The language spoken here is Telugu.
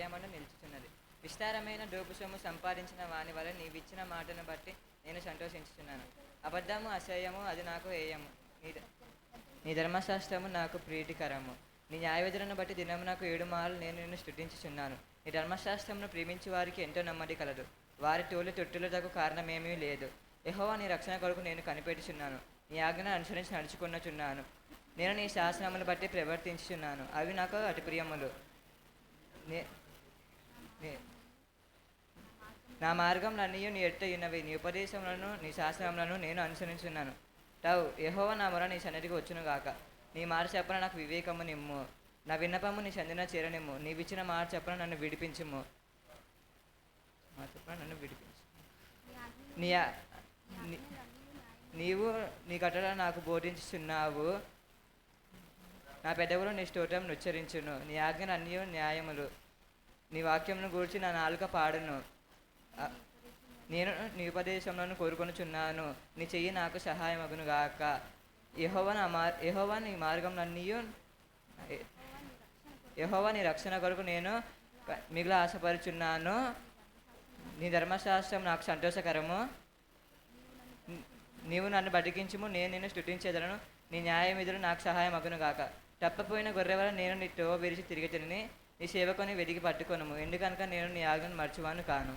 విజయమందు నిలుచుచున్నది. విస్తారమైన డోపు సొమ్ము సంపాదించిన వాని వల్ల నీవిచ్చిన మాటను బట్టి నేను సంతోషించుచున్నాను. అబద్ధము అసహ్యము అది నాకు హేయము. నీ ధర్మశాస్త్రము నాకు ప్రీతికరము. నీ న్యాయవిధులను బట్టి దినమునకు 7 మార్లు నేను నిన్ను స్తుతించుచున్నాను. నీ ధర్మశాస్త్రమును ప్రేమించు వారికి ఎంతో నెమ్మది కలదు. వారి తోలు తొట్టులటకు కారణమేమీ లేదు. యెహోవా నీ రక్షణ కొరకు నేను కనిపెట్టుచున్నాను. నీ ఆజ్ఞను అనుసరించి నడుచుకొనుచున్నాను. నేను నీ శాసనములు బట్టి ప్రవర్తించుచున్నాను. అవి నాకు అతి ప్రియములు. నా మార్గంలన్నీ నీ ఎట్ట ఉన్నవి. నీ ఉపదేశములను నీ శాసనములను నేను అనుసరించున్నాను. యెహోవా నా మొర నీ సన్నిధికి వచ్చును గాక. నీ మాట చెప్పన నాకు వివేకము నిమ్ము. నా విన్నపము నీ సంధిన చేరనిమ్ము. నీవిచ్చిన మాట చెప్పన నన్ను విడిపించుము. నీవు నీ కట్టడ నాకు బోధించుచున్నావు. నా పెదవులు నీ స్తోత్రం ఉచ్చరించును. నీ ఆజ్ఞలు అన్నీ న్యాయములు. నీ వాక్యమును గూర్చి నా నాలుక పాడును. నేను నీ ఉపదేశములను కోరుకొనుచున్నాను. నీ చెయ్యి నాకు సహాయమగును గాక. యెహోవా నీ మార్గములన్నీ యెహోవా నీ రక్షణ కొరకు నేను మిగిలిన ఆశపరుచున్నాను. నీ ధర్మశాస్త్రం నాకు సంతోషకరము. నీవు నన్ను బతికించుము. నేను నిన్ను స్తుతించెదను. నీ న్యాయవిధులు నాకు సహాయం అగును గాక. తప్పిపోయిన గొర్రె వల్ల నేను నీ త్రోవ విరిచి తిరిగి తిని నీ సేవకుని వెతికి పట్టుకొనుము. ఎందుకనక నేను నీ ఆజ్ఞను మర్చువాను కాను.